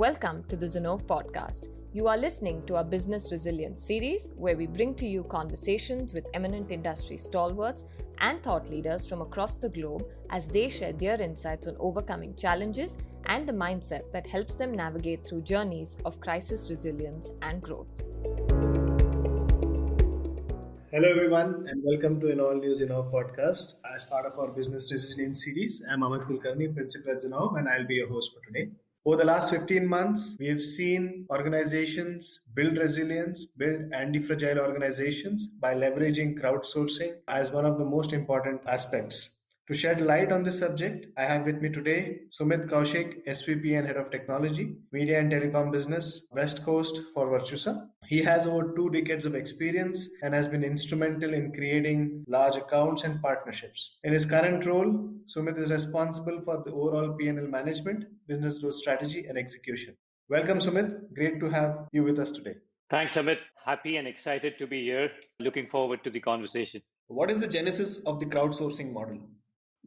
Welcome to the Zinnov podcast. You are listening to our Business Resilience series, where we bring to you conversations with eminent industry stalwarts and thought leaders from across the globe as they share their insights on overcoming challenges and the mindset that helps them navigate through journeys of crisis resilience and growth. Hello, everyone, and welcome to an all-new Zinnov podcast. As part of our Business Resilience series, I'm Amit Kulkarni, Principal at Zinnov, and I'll be your host for today. Over the last 15 months, we have seen organizations build resilience, build anti-fragile organizations by leveraging crowdsourcing as one of the most important aspects. To shed light on this subject, I have with me today Sumit Kaushik, SVP and Head of Technology, Media and Telecom Business, West Coast for Virtusa. He has over 2 decades of experience and has been instrumental in creating large accounts and partnerships. In his current role, Sumit is responsible for the overall P&L management, business growth strategy, and execution. Welcome, Sumit. Great to have you with us today. Thanks, Amit. Happy and excited to be here. Looking forward to the conversation. What is the genesis of the crowdsourcing model?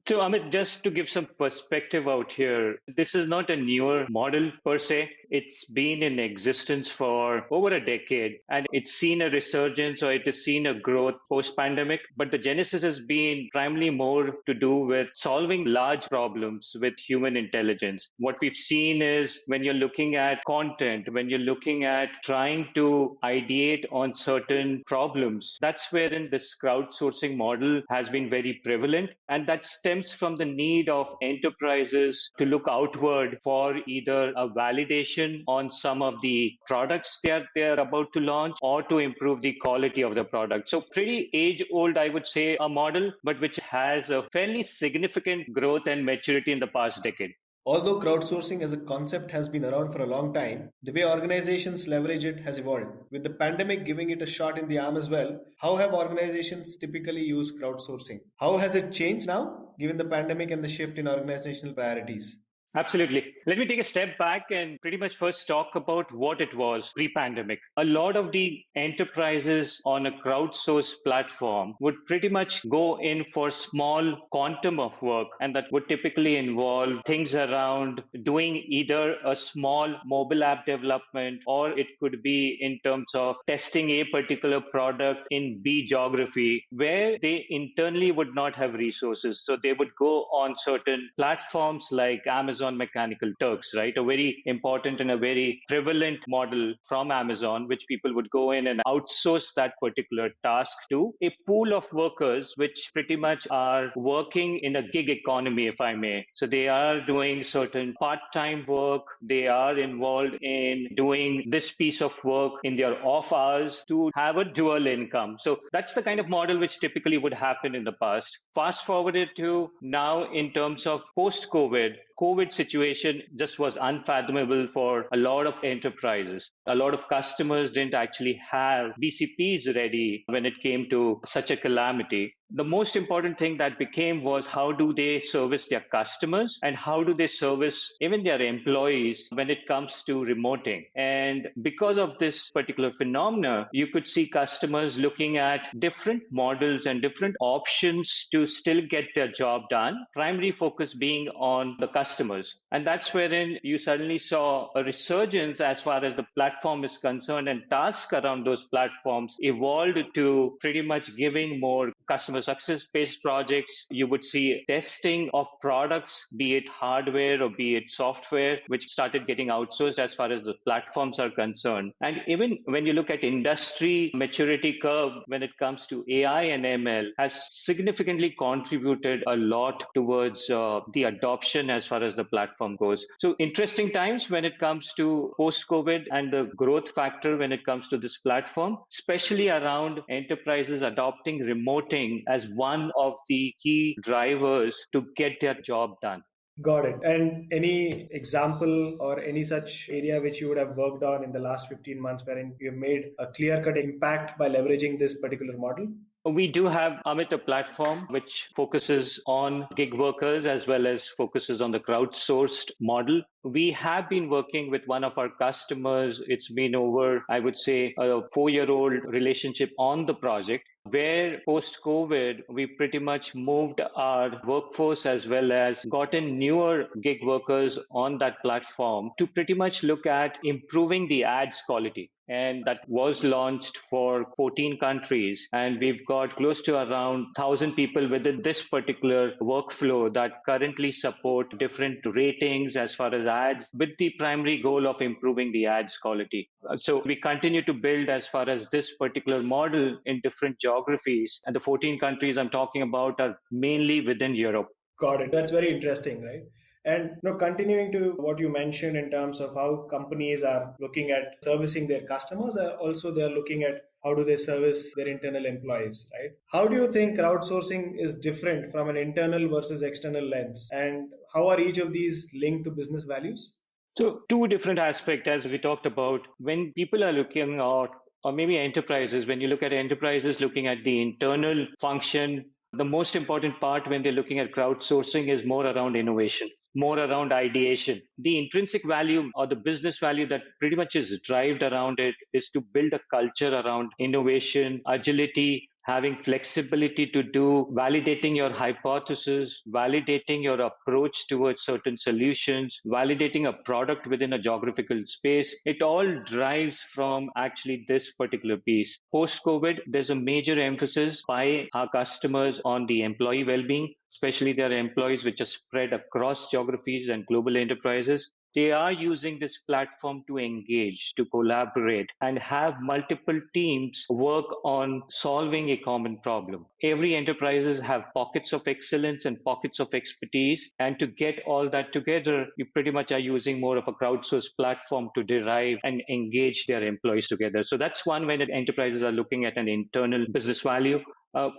So, Amit, just to give some perspective out here, this is not a newer model per se. It's been in existence for over a decade, and it's seen a resurgence or it has seen a growth post-pandemic. But the genesis has been primarily more to do with solving large problems with human intelligence. What we've seen is when you're looking at content, when you're looking at trying to ideate on certain problems, that's wherein this crowdsourcing model has been very prevalent. And that stems from the need of enterprises to look outward for either a validation on some of the products they're about to launch or to improve the quality of the product. So pretty age old, I would say, a model, but which has a fairly significant growth and maturity in the past decade. Although crowdsourcing as a concept has been around for a long time, the way organizations leverage it has evolved. With the pandemic giving it a shot in the arm as well, how have organizations typically used crowdsourcing? How has it changed now, given the pandemic and the shift in organizational priorities? Absolutely. Let me take a step back and pretty much first talk about what it was pre-pandemic. A lot of the enterprises on a crowdsourced platform would pretty much go in for small quantum of work, and that would typically involve things around doing either a small mobile app development, or it could be in terms of testing a particular product in B geography where they internally would not have resources. So they would go on certain platforms like Amazon Mechanical Turks, right? A very important and a very prevalent model from Amazon, which people would go in and outsource that particular task to a pool of workers, which pretty much are working in a gig economy, if I may. So they are doing certain part-time work. They are involved in doing this piece of work in their off hours to have a dual income. So that's the kind of model which typically would happen in the past. Fast forwarded to now in terms of COVID situation just was unfathomable for a lot of enterprises. A lot of customers didn't actually have BCPs ready when it came to such a calamity. The most important thing that became was how do they service their customers and how do they service even their employees when it comes to remoting. And because of this particular phenomena, you could see customers looking at different models and different options to still get their job done, primary focus being on the customers. And that's wherein you suddenly saw a resurgence as far as the platform is concerned, and tasks around those platforms evolved to pretty much giving more customer success-based projects. You would see testing of products, be it hardware or be it software, which started getting outsourced as far as the platforms are concerned. And even when you look at industry maturity curve, when it comes to AI and ML, has significantly contributed a lot towards the adoption as far as the platform goes. So interesting times when it comes to post-COVID and the growth factor when it comes to this platform, especially around enterprises adopting remoting as one of the key drivers to get their job done. Got it. And any example or any such area which you would have worked on in the last 15 months wherein you have made a clear-cut impact by leveraging this particular model? We do have, Amit, a platform which focuses on gig workers as well as focuses on the crowdsourced model. We have been working with one of our customers. It's been over, I would say, a 4-year-old relationship on the project. where post-COVID, we pretty much moved our workforce as well as gotten newer gig workers on that platform to pretty much look at improving the ads quality. And that was launched for 14 countries. And we've got close to around 1,000 people within this particular workflow that currently support different ratings as far as ads, with the primary goal of improving the ads quality. So we continue to build as far as this particular model in different geographies. And the 14 countries I'm talking about are mainly within Europe. Got it. That's very interesting, right? And continuing to what you mentioned in terms of how companies are looking at servicing their customers, also they're looking at how do they service their internal employees, right? How do you think crowdsourcing is different from an internal versus external lens? And how are each of these linked to business values? So, two different aspects, as we talked about, when people are looking at, or maybe enterprises, when you look at enterprises looking at the internal function, the most important part when they're looking at crowdsourcing is more around innovation, more around ideation. The intrinsic value or the business value that pretty much is derived around it is to build a culture around innovation, agility, having flexibility to do validating your hypothesis, validating your approach towards certain solutions, validating a product within a geographical space. It all drives from actually this particular piece. Post COVID, there's a major emphasis by our customers on the employee well-being, especially their employees which are spread across geographies and global enterprises. They are using this platform to engage, to collaborate, and have multiple teams work on solving a common problem. Every enterprises have pockets of excellence and pockets of expertise, and to get all that together, you pretty much are using more of a crowdsourced platform to derive and engage their employees together. So that's one when enterprises are looking at an internal business value.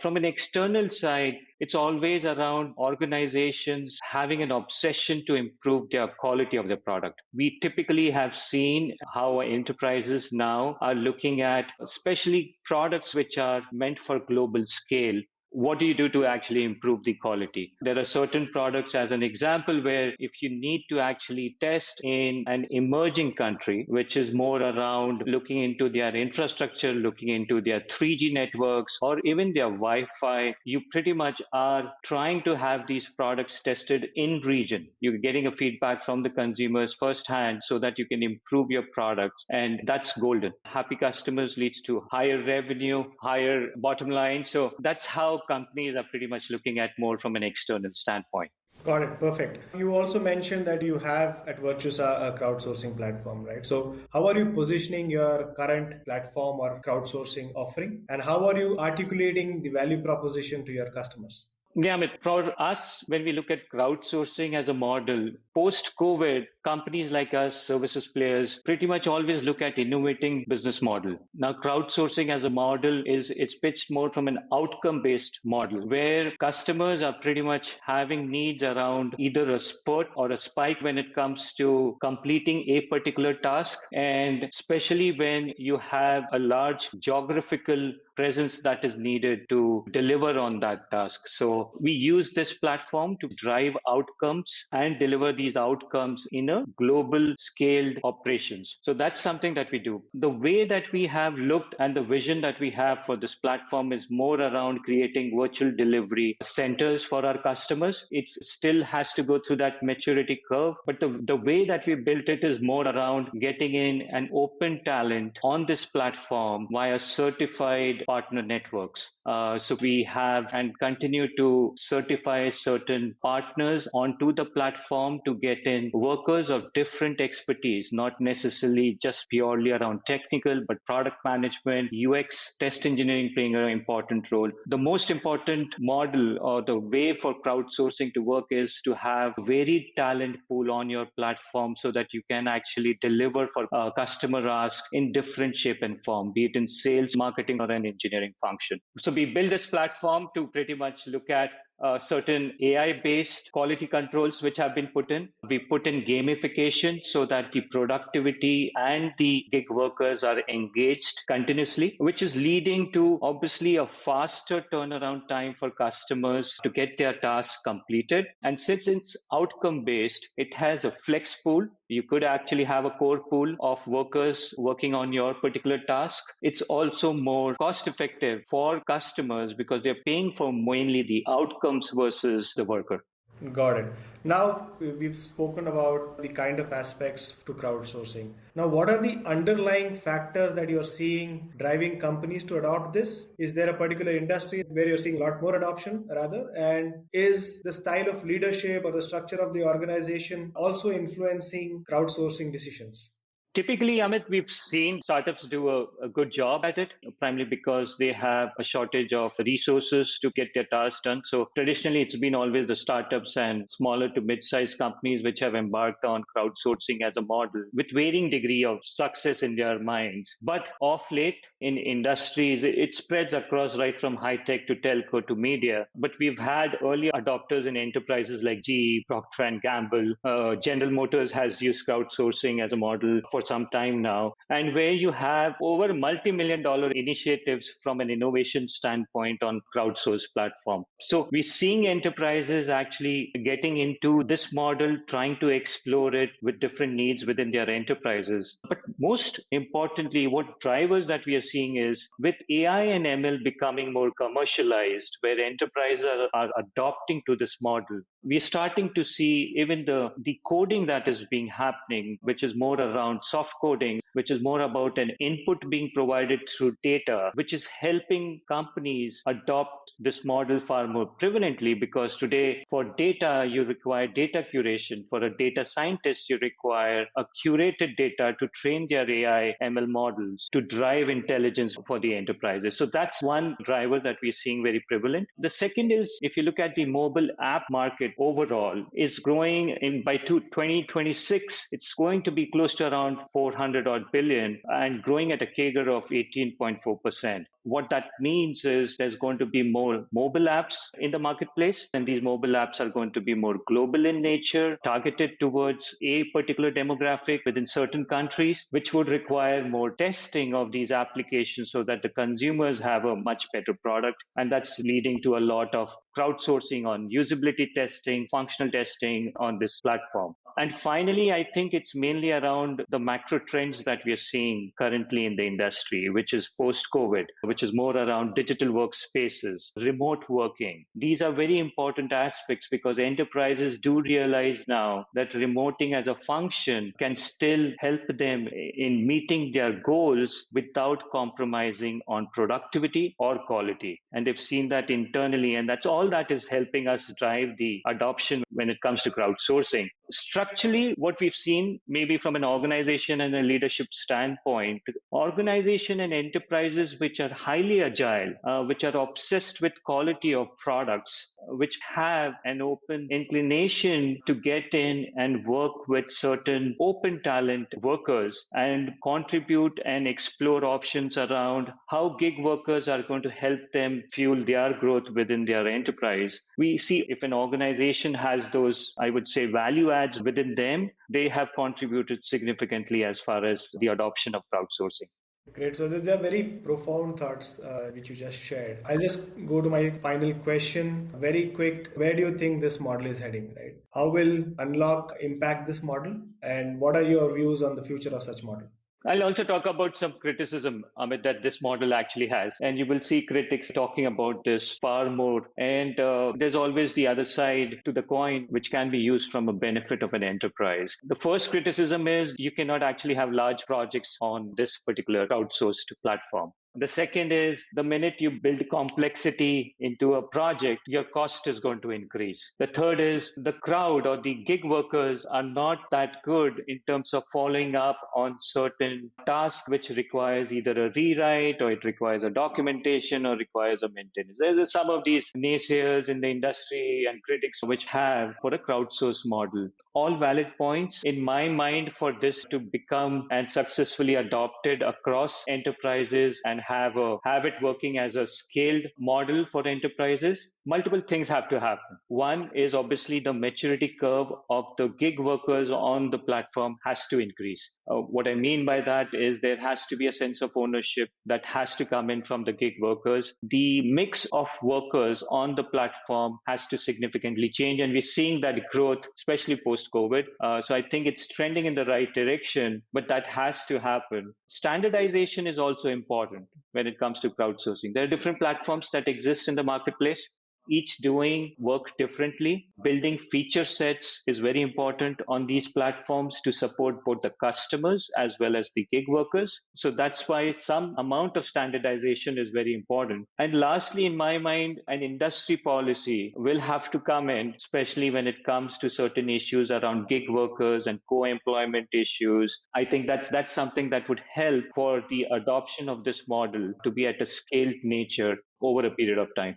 From an external side, it's always around organizations having an obsession to improve their quality of the product. We typically have seen how enterprises now are looking at, especially products which are meant for global scale. What do you do to actually improve the quality? There are certain products, as an example, where if you need to actually test in an emerging country, which is more around looking into their infrastructure, looking into their 3G networks, or even their Wi Fi, you pretty much are trying to have these products tested in region. You're getting a feedback from the consumers firsthand so that you can improve your products. And that's golden. Happy customers leads to higher revenue, higher bottom line. So that's how companies are pretty much looking at more from an external standpoint. Got it. Perfect. You also mentioned that you have at Virtusa a crowdsourcing platform, right? So, how are you positioning your current platform or crowdsourcing offering? And how are you articulating the value proposition to your customers? Yeah, Amit, for us, when we look at crowdsourcing as a model, post-COVID, companies like us, services players, pretty much always look at innovating business model. Now, crowdsourcing as a model it's pitched more from an outcome-based model, where customers are pretty much having needs around either a spurt or a spike when it comes to completing a particular task, and especially when you have a large geographical presence that is needed to deliver on that task. So we use this platform to drive outcomes and deliver these outcomes in a global scaled operations. So that's something that we do. The way that we have looked and the vision that we have for this platform is more around creating virtual delivery centers for our customers. It still has to go through that maturity curve, but the way that we built it is more around getting in an open talent on this platform via certified partner networks. So we have and continue to certify certain partners onto the platform to get in workers of different expertise, not necessarily just purely around technical, but product management, UX, test engineering playing an important role. The most important model or the way for crowdsourcing to work is to have varied talent pool on your platform so that you can actually deliver for a customer ask in different shape and form, be it in sales, marketing, or an engineering function. So we build this platform to pretty much look at certain AI-based quality controls which have been put in. We put in gamification so that the productivity and the gig workers are engaged continuously, which is leading to obviously a faster turnaround time for customers to get their tasks completed. And since it's outcome-based, it has a flex pool You could actually have a core pool of workers working on your particular task. It's also more cost effective for customers because they're paying for mainly the outcomes versus the worker. Got it. Now we've spoken about the kind of aspects to crowdsourcing. Now, what are the underlying factors that you're seeing driving companies to adopt this? Is there a particular industry where you're seeing a lot more adoption rather? And is the style of leadership or the structure of the organization also influencing crowdsourcing decisions? Typically, Amit, we've seen startups do a good job at it, primarily because they have a shortage of resources to get their tasks done. So traditionally, it's been always the startups and smaller to mid-sized companies which have embarked on crowdsourcing as a model with varying degree of success in their minds. But of late, in industries, it spreads across right from high tech to telco to media. But we've had early adopters in enterprises like GE, Procter and Gamble. General Motors has used crowdsourcing as a model for some time now, and where you have over multi-million dollar initiatives from an innovation standpoint on crowdsourced platform. So we're seeing enterprises actually getting into this model, trying to explore it with different needs within their enterprises. But most importantly, what drivers that we are seeing is with AI and ML becoming more commercialized, where enterprises are adopting to this model, we're starting to see even the coding that is being happening, which is more around soft coding, which is more about an input being provided through data, which is helping companies adopt this model far more prevalently. Because today, for data, you require data curation. For a data scientist, you require a curated data to train their AI ML models to drive intelligence for the enterprises. So that's one driver that we're seeing very prevalent. The second is if you look at the mobile app market overall, is growing by 2026, it's going to be close to around 400 odd billion and growing at a CAGR of 18.4%. What that means is there's going to be more mobile apps in the marketplace, and these mobile apps are going to be more global in nature, targeted towards a particular demographic within certain countries, which would require more testing of these applications so that the consumers have a much better product. And that's leading to a lot of crowdsourcing on usability testing, functional testing on this platform. And finally, I think it's mainly around the macro trends that we are seeing currently in the industry, which is post-COVID, which is more around digital workspaces, remote working. These are very important aspects because enterprises do realize now that remoting as a function can still help them in meeting their goals without compromising on productivity or quality. And they've seen that internally, and that's all that is helping us drive the adoption when it comes to crowdsourcing. Structurally, what we've seen, maybe from an organization and a leadership standpoint, organization and enterprises which are highly agile, which are obsessed with quality of products, which have an open inclination to get in and work with certain open talent workers and contribute and explore options around how gig workers are going to help them fuel their growth within their enterprise. We see if an organization has those, I would say, value adds within them, they have contributed significantly as far as the adoption of crowdsourcing. Great. So these are very profound thoughts which you just shared. I'll just go to my final question. Very quick. Where do you think this model is heading, right? How will Unlock impact this model? And what are your views on the future of such model? I'll also talk about some criticism, Amit, that this model actually has. And you will see critics talking about this far more. And there's always the other side to the coin, which can be used from a benefit of an enterprise. The first criticism is you cannot actually have large projects on this particular outsourced platform. The second is the minute you build complexity into a project, your cost is going to increase. The third is the crowd or the gig workers are not that good in terms of following up on certain tasks, which requires either a rewrite or it requires a documentation or requires a maintenance. There's some of these naysayers in the industry and critics which have for a crowdsource model. All valid points in my mind for this to become and successfully adopted across enterprises and have it working as a scaled model for enterprises. Multiple things have to happen. One is obviously the maturity curve of the gig workers on the platform has to increase. What I mean by that is there has to be a sense of ownership that has to come in from the gig workers. The mix of workers on the platform has to significantly change. And we're seeing that growth, especially post post-COVID. So I think it's trending in the right direction, but that has to happen. Standardization is also important when it comes to crowdsourcing. There are different platforms that exist in the marketplace, each doing work differently. Building feature sets is very important on these platforms to support both the customers as well as the gig workers. So that's why some amount of standardization is very important. And lastly, in my mind, an industry policy will have to come in, especially when it comes to certain issues around gig workers and co-employment issues. I think that's something that would help for the adoption of this model to be at a scaled nature over a period of time.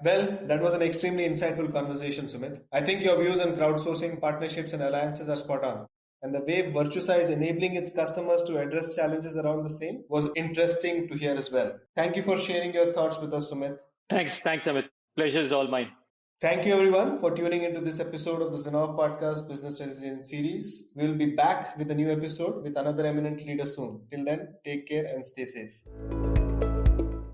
Well, that was an extremely insightful conversation, Sumit. I think your views on crowdsourcing, partnerships, and alliances are spot on. And the way Virtusa is enabling its customers to address challenges around the same was interesting to hear as well. Thank you for sharing your thoughts with us, Sumit. Thanks, Amit. Pleasure is all mine. Thank you, everyone, for tuning into this episode of the Zinnov Podcast Business Resilience Series. We will be back with a new episode with another eminent leader soon. Till then, take care and stay safe.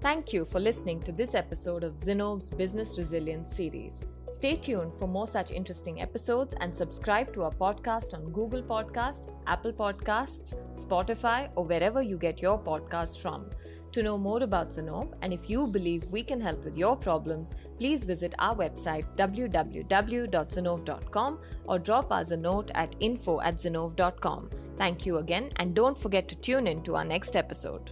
Thank you for listening to this episode of Zinnov's Business Resilience series. Stay tuned for more such interesting episodes and subscribe to our podcast on Google Podcast, Apple Podcasts, Spotify, or wherever you get your podcasts from. To know more about Zinnov and if you believe we can help with your problems, please visit our website www.zinnov.com or drop us a note at info@zinnov.com. Thank you again and don't forget to tune in to our next episode.